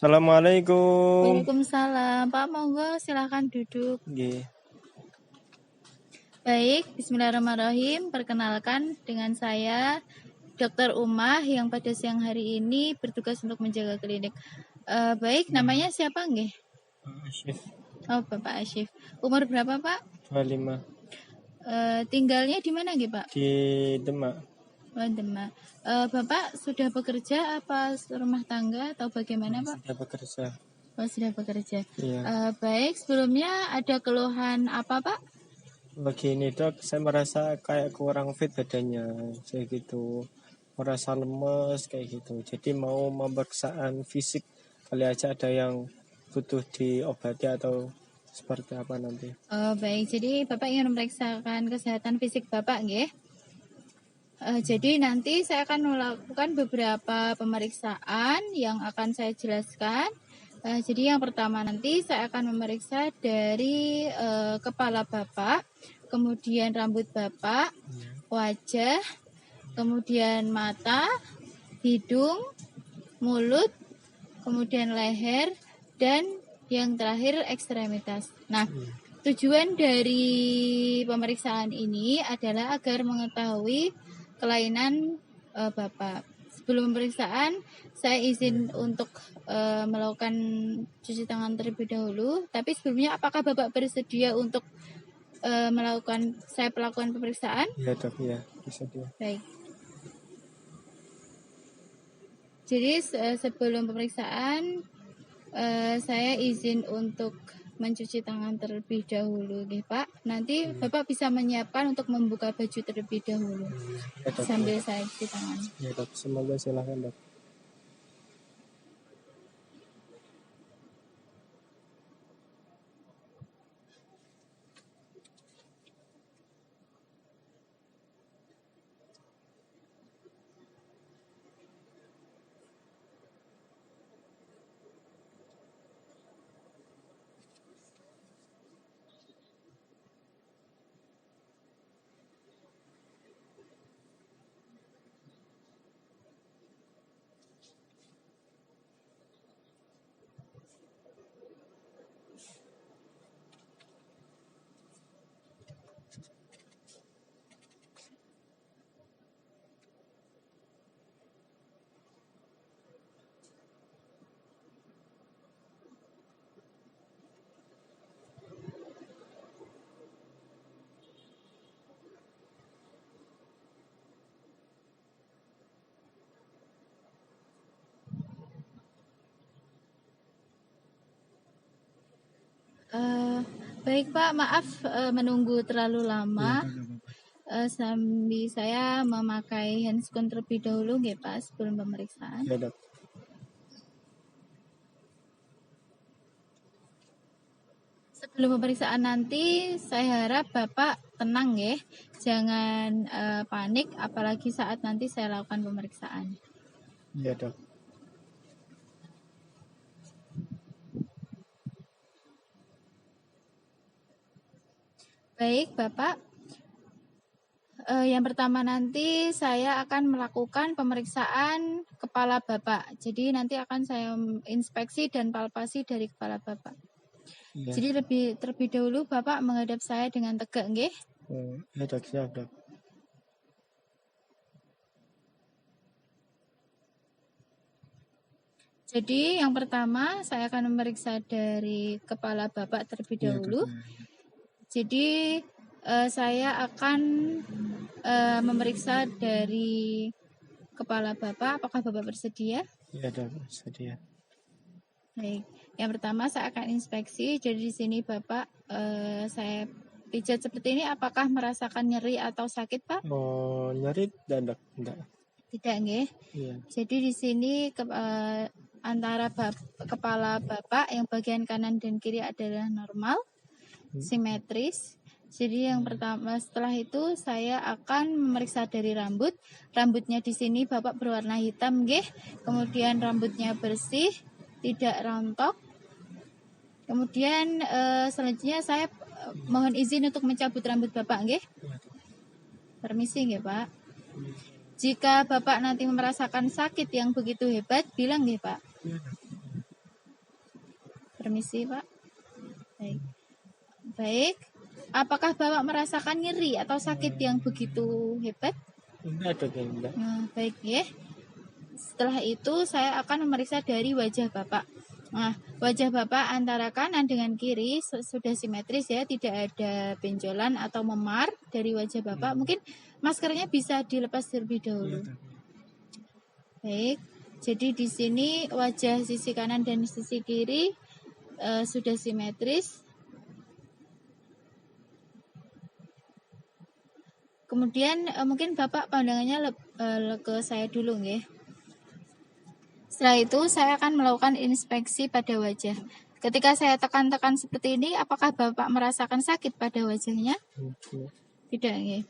Assalamualaikum. Waalaikumsalam. Pak, monggo silahkan duduk. Nggih. Baik, bismillahirrahmanirrahim. Perkenalkan dengan saya Dr. Umah yang pada siang hari ini bertugas untuk menjaga klinik. Baik, namanya siapa nggih? Pak Asyif. Oh, Bapak Asyif. Umur berapa, Pak? 25. Tinggalnya di mana nggih, Pak? Di Demak. Oh, Demak. Bapak sudah bekerja apa rumah tangga atau bagaimana, Pak? Sudah bekerja. Oh, sudah bekerja. Iya. Baik, sebelumnya ada keluhan apa, Pak? Begini dok, saya merasa kayak kurang fit badannya, kayak gitu, merasa lemes kayak gitu. Jadi mau pemeriksaan fisik, kali aja ada yang butuh diobati atau seperti apa nanti. Baik, jadi Bapak ingin memeriksakan kesehatan fisik Bapak, nggih? Jadi nanti saya akan melakukan beberapa pemeriksaan yang akan saya jelaskan. Jadi yang pertama nanti saya akan memeriksa dari kepala Bapak, kemudian rambut Bapak, wajah, kemudian mata, hidung, mulut, kemudian leher, dan yang terakhir ekstremitas. Nah, tujuan dari pemeriksaan ini adalah agar mengetahui kelainan Bapak. Sebelum pemeriksaan, saya izin untuk melakukan cuci tangan terlebih dahulu. Tapi sebelumnya, apakah Bapak bersedia untuk saya melakukan pemeriksaan? Iya dok, ya bisa dia. Baik. Jadi sebelum pemeriksaan, saya izin untuk mencuci tangan terlebih dahulu, nih Pak. Nanti Bapak bisa menyiapkan untuk membuka baju terlebih dahulu Ya, dok, sambil ya. saya cuci tangan. Ya dok, semoga silakan dok. Baik Pak, maaf menunggu terlalu lama. Ya, dok, Sambil saya memakai handphone terlebih dahulu, nggih Pak, sebelum pemeriksaan. ya dok. Sebelum pemeriksaan nanti, saya harap Bapak tenang ya, jangan panik, apalagi saat nanti saya lakukan pemeriksaan. Ya dok. Baik Bapak, yang pertama nanti saya akan melakukan pemeriksaan kepala Bapak. Jadi nanti akan saya inspeksi dan palpasi dari kepala Bapak. Ya. Jadi terlebih dahulu Bapak menghadap saya dengan tegak, nggih? Ya dok, siap dok. Jadi yang pertama saya akan memeriksa dari kepala Bapak terlebih dahulu. Jadi saya akan memeriksa dari kepala Bapak. Apakah Bapak bersedia? Ya dok, bersedia. Baik. Yang pertama saya akan inspeksi. Jadi di sini Bapak saya pijat seperti ini. Apakah merasakan nyeri atau sakit, Pak? Oh, nyeri tidak, enggak. Tidak, nggih. Iya. Jadi di sini antara kepala Bapak yang bagian kanan dan kiri adalah normal, simetris. Jadi yang pertama, setelah itu saya akan memeriksa dari rambut. Rambutnya di sini Bapak berwarna hitam, nggih. Kemudian rambutnya bersih, tidak rontok. Kemudian selanjutnya saya mohon izin untuk mencabut rambut Bapak, nggih. Permisi, nggih, Pak. Jika Bapak nanti merasakan sakit yang begitu hebat, bilang nggih, Pak. Permisi, Pak. Baik. Baik. Apakah Bapak merasakan nyeri atau sakit yang begitu hebat? Enggak dok, enggak. Nah, baik ya. Setelah itu saya akan memeriksa dari wajah Bapak. Nah, wajah Bapak antara kanan dengan kiri sudah simetris ya, tidak ada benjolan atau memar dari wajah Bapak. Mungkin maskernya bisa dilepas terlebih dahulu. Baik. Jadi di sini wajah sisi kanan dan sisi kiri sudah simetris. Kemudian mungkin Bapak pandangannya ke saya dulu ya. Setelah itu saya akan melakukan inspeksi pada wajah. Ketika saya tekan-tekan seperti ini, apakah Bapak merasakan sakit pada wajahnya? Tidak ya.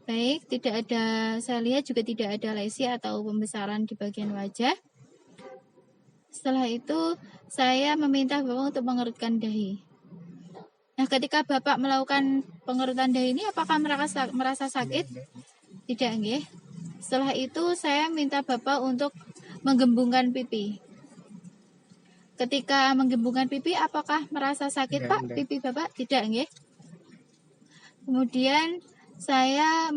Baik, tidak ada, saya lihat juga tidak ada lesi atau pembesaran di bagian wajah. Setelah itu saya meminta Bapak untuk mengerutkan dahi. Nah, ketika Bapak melakukan pengerutan dahi ini, apakah merasa sakit? Tidak, nggih. Setelah itu, saya minta Bapak untuk menggembungkan pipi. Ketika menggembungkan pipi, apakah merasa sakit, Pak? Pipi Bapak? Tidak, nggih. Kemudian, saya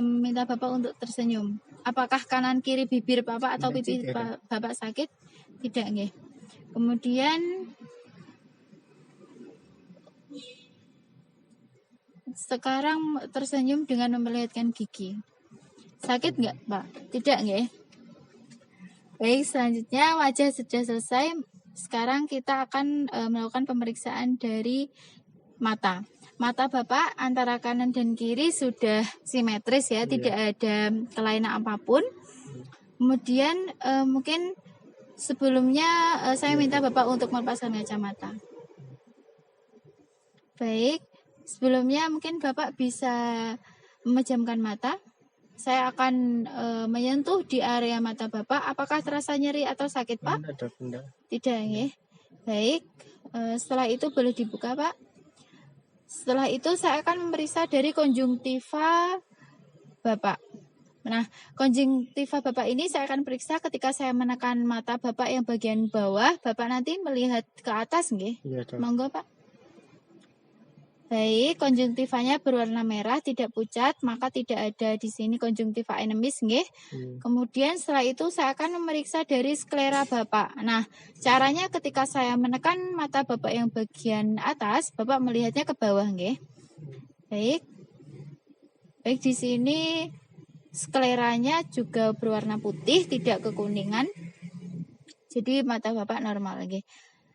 meminta Bapak untuk tersenyum. Apakah kanan kiri bibir Bapak atau pipi Bapak sakit? Tidak, nggih. Kemudian, sekarang tersenyum dengan memperlihatkan gigi. Sakit nggak, Pak? Tidak, nggih. Baik, selanjutnya wajah sudah selesai. Sekarang kita akan melakukan pemeriksaan dari mata. Mata Bapak antara kanan dan kiri sudah simetris ya, tidak ada kelainan apapun. Kemudian mungkin sebelumnya saya minta Bapak untuk melepaskan kacamata. Baik. Sebelumnya mungkin Bapak bisa memejamkan mata. Saya akan menyentuh di area mata Bapak. Apakah terasa nyeri atau sakit, Pak? Tidak, ya. Baik. Setelah itu boleh dibuka, Pak. Setelah itu saya akan memeriksa dari konjungtiva Bapak. Nah, konjungtiva Bapak ini saya akan periksa ketika saya menekan mata Bapak yang bagian bawah. Bapak nanti melihat ke atas, nggih? Iya, Monggo, Pak. Baik, konjungtivanya berwarna merah, tidak pucat, maka tidak ada di sini konjungtiva enemis, nggih. Kemudian setelah itu saya akan memeriksa dari sklera Bapak. Nah, caranya ketika saya menekan mata Bapak yang bagian atas, Bapak melihatnya ke bawah, nggih. Baik. Baik, di sini skleranya juga berwarna putih, tidak kekuningan. Jadi mata Bapak normal, nggih.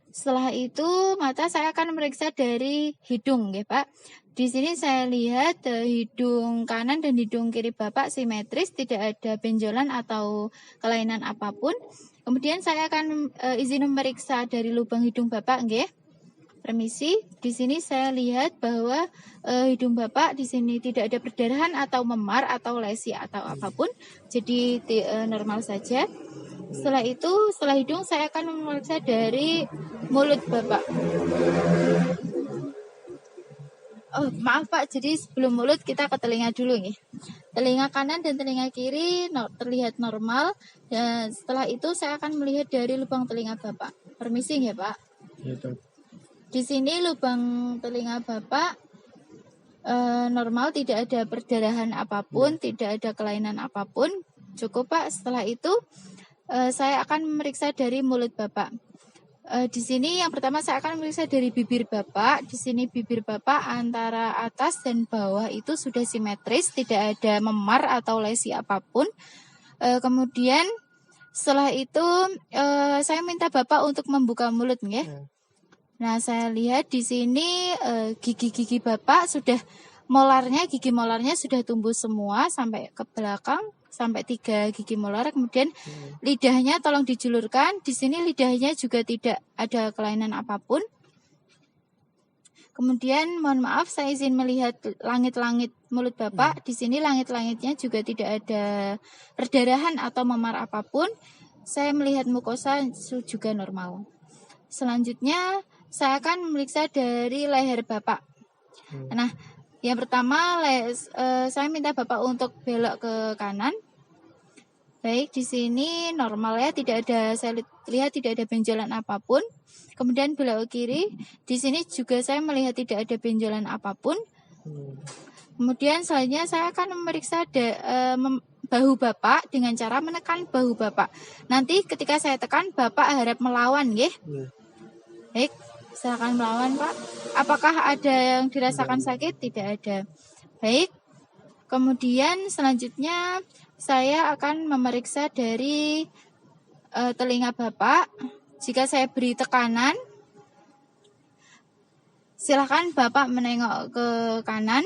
Setelah itu mata saya akan memeriksa dari hidung, ya Pak. Di sini saya lihat hidung kanan dan hidung kiri Bapak simetris, tidak ada benjolan atau kelainan apapun. Kemudian saya akan izin memeriksa dari lubang hidung Bapak, nggih. Permisi. Di sini saya lihat bahwa hidung Bapak di sini tidak ada perdarahan atau memar atau lesi atau apapun. Jadi normal saja. Setelah itu, setelah hidung saya akan memeriksa dari mulut Bapak. Oh, maaf Pak, jadi sebelum mulut kita ke telinga dulu nih. Telinga kanan dan telinga kiri terlihat normal. Dan setelah itu saya akan melihat dari lubang telinga Bapak. Permisi ya Pak. Di sini lubang telinga Bapak normal, tidak ada perdarahan apapun, tidak ada kelainan apapun. Cukup Pak. Setelah itu saya akan memeriksa dari mulut Bapak. Di sini yang pertama saya akan memeriksa dari bibir Bapak. Di sini bibir Bapak antara atas dan bawah itu sudah simetris, tidak ada memar atau lesi apapun. Kemudian setelah itu saya minta Bapak untuk membuka mulut, ya. Nah, saya lihat di sini gigi-gigi Bapak sudah gigi molarnya sudah tumbuh semua sampai ke belakang. Sampai 3 gigi molar. Kemudian lidahnya tolong dijulurkan. Di sini lidahnya juga tidak ada kelainan apapun. Kemudian mohon maaf saya izin melihat langit-langit mulut Bapak. Di sini langit-langitnya juga tidak ada perdarahan atau memar apapun. Saya melihat mukosa juga normal. Selanjutnya saya akan memeriksa dari leher Bapak. Nah, yang pertama saya minta Bapak untuk belok ke kanan. Baik, di sini normal ya, tidak ada, saya lihat tidak ada benjolan apapun. Kemudian belok kiri, di sini juga saya melihat tidak ada benjolan apapun. Kemudian selanjutnya saya akan memeriksa bahu Bapak dengan cara menekan bahu Bapak. Nanti ketika saya tekan, Bapak harap melawan, ya. Baik, silakan melawan, Pak. Apakah ada yang dirasakan sakit? Tidak ada. Baik. Kemudian selanjutnya saya akan memeriksa dari telinga Bapak. Jika saya beri tekanan, silakan Bapak menengok ke kanan.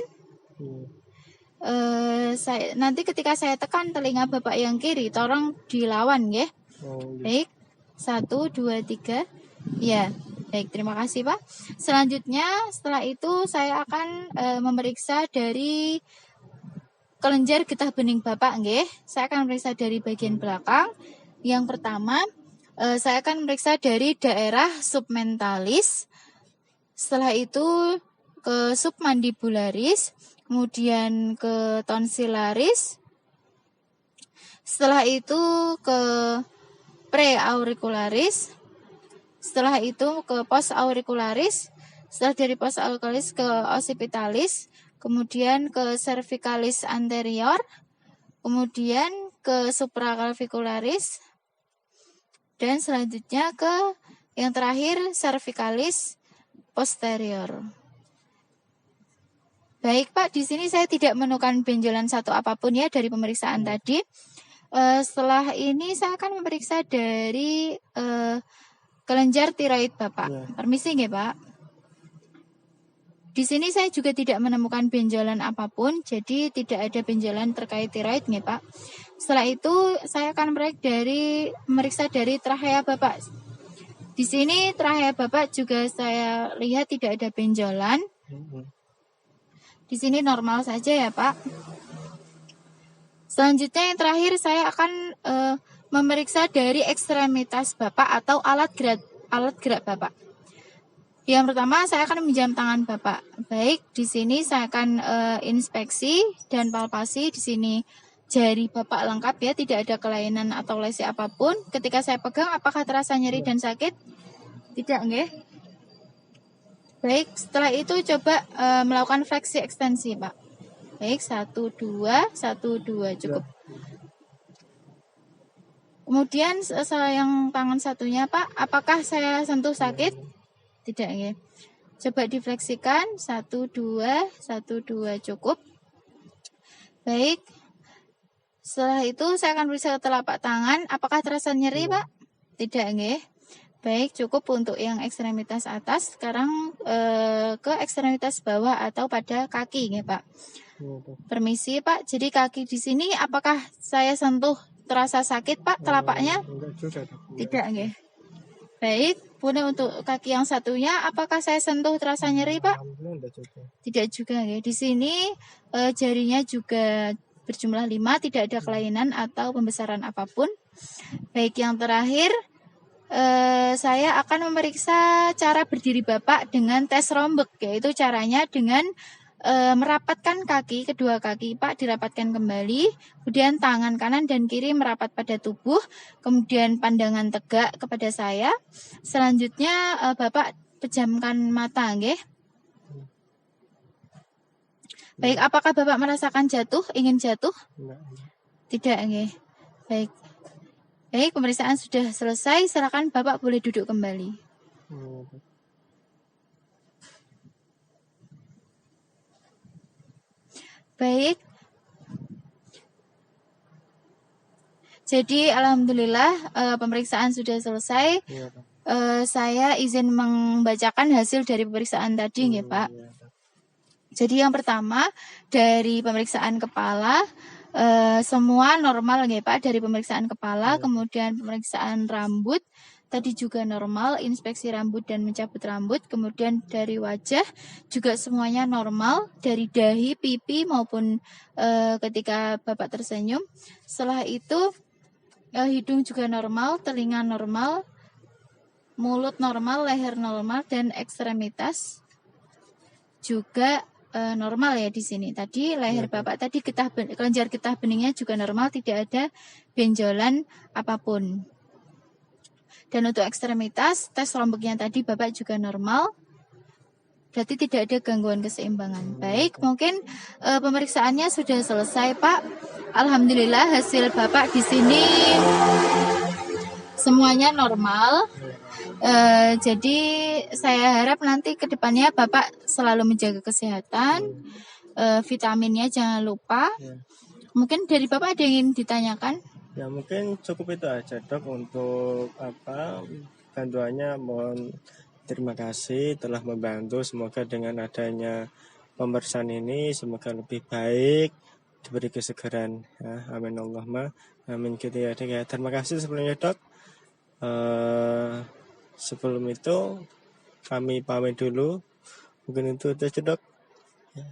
Nanti ketika saya tekan telinga Bapak yang kiri, tolong dilawan, ya. Baik, 1, 2, 3. Ya, baik, terima kasih, Pak. Selanjutnya, setelah itu saya akan memeriksa dari kelenjar getah bening Bapak, nggih. Saya akan memeriksa dari bagian belakang. Yang pertama, saya akan memeriksa dari daerah submentalis. Setelah itu ke submandibularis, kemudian ke tonsillaris. Setelah itu ke preauricularis. Setelah itu ke postauricularis. Setelah dari postauricularis ke occipitalis, kemudian ke cervicalis anterior, kemudian ke supraclavicularis, dan selanjutnya ke yang terakhir cervicalis posterior. Baik, Pak, di sini saya tidak menemukan benjolan satu apapun ya dari pemeriksaan tadi. Setelah ini saya akan memeriksa dari kelenjar tiroid Bapak. Permisi nggih, Pak. Di sini saya juga tidak menemukan benjolan apapun, jadi tidak ada benjolan terkait tiroid nggih, Pak. Setelah itu saya akan memeriksa dari trachea Bapak. Di sini trachea Bapak juga saya lihat tidak ada benjolan. Di sini normal saja ya, Pak. Selanjutnya yang terakhir saya akan memeriksa dari ekstremitas Bapak atau alat gerak Bapak. Yang pertama saya akan meminjam tangan Bapak. Baik, di sini saya akan inspeksi dan palpasi. Di sini jari Bapak lengkap ya, tidak ada kelainan atau lesi apapun. Ketika saya pegang, apakah terasa nyeri dan sakit? Tidak, nggih. Baik, setelah itu coba melakukan fleksi ekstensi, Pak. Baik, 1, 2, 1, 2, cukup. Kemudian yang tangan satunya, Pak, apakah saya sentuh sakit? Tidak, ya. Coba difleksikan, 1, 2, 1, 2, cukup. Baik. Setelah itu saya akan periksa telapak tangan, apakah terasa nyeri, Pak? Tidak, ya. Baik, cukup untuk yang ekstremitas atas. Sekarang ke ekstremitas bawah atau pada kaki, ya, Pak. Permisi, Pak. Jadi kaki di sini apakah saya sentuh terasa sakit, Pak, telapaknya? Tidak, ya. Baik, kemudian untuk kaki yang satunya apakah saya sentuh terasa nyeri, Pak? Tidak juga, ya. Di sini jarinya juga berjumlah 5, tidak ada kelainan atau pembesaran apapun. Baik, yang terakhir saya akan memeriksa cara berdiri Bapak dengan tes Romberg, yaitu caranya dengan merapatkan kedua kaki Pak dirapatkan kembali, kemudian tangan kanan dan kiri merapat pada tubuh, kemudian pandangan tegak kepada saya. Selanjutnya Bapak pejamkan mata, nggih. Baik, apakah Bapak merasakan ingin jatuh? Tidak, nggih. Baik. Baik, pemeriksaan sudah selesai. Silakan Bapak boleh duduk kembali. Baik. Jadi alhamdulillah pemeriksaan sudah selesai. Saya izin membacakan hasil dari pemeriksaan tadi, ya, Pak. Jadi yang pertama dari pemeriksaan kepala. Semua normal, ya, Pak, dari pemeriksaan kepala, kemudian pemeriksaan rambut tadi juga normal, inspeksi rambut dan mencabut rambut, kemudian dari wajah juga semuanya normal, dari dahi, pipi maupun ketika Bapak tersenyum. Setelah itu hidung juga normal, telinga normal, mulut normal, leher normal, dan ekstremitas juga normal ya di sini. Tadi leher Ya, Bapak tadi kelenjar getah beningnya juga normal, tidak ada benjolan apapun. Dan untuk ekstremitas, tes lomboknya tadi Bapak juga normal. Berarti tidak ada gangguan keseimbangan. Baik, mungkin pemeriksaannya sudah selesai, Pak. Alhamdulillah hasil Bapak di sini semuanya normal. Jadi saya harap nanti ke depannya Bapak selalu menjaga kesehatan. Vitaminnya jangan lupa. ya. Mungkin dari Bapak ada yang ingin ditanyakan? Ya mungkin cukup itu aja dok untuk bantuannya. Mohon terima kasih telah membantu. Semoga dengan adanya pemeriksaan ini semoga lebih baik, diberi kesegaran. Ya, amin Allahumma amin gitu ya dok ya. Terima kasih sebelumnya dok. Sebelum itu kami pamit dulu. Mungkin itu aja dok. Ya.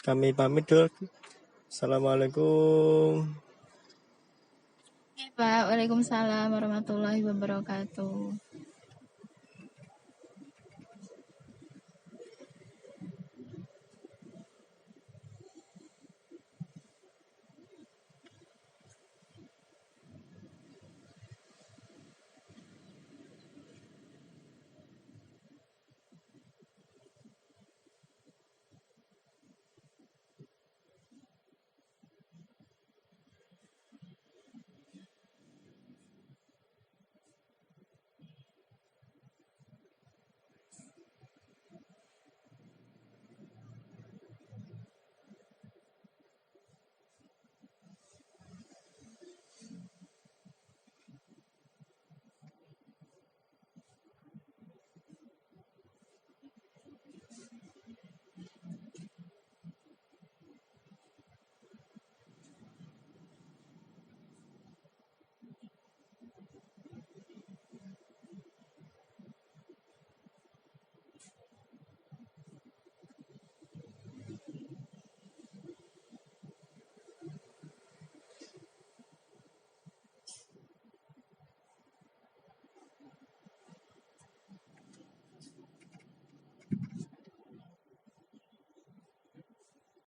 Kami pamit dok. Assalamualaikum. Pak, waalaikumsalam warahmatullahi wabarakatuh.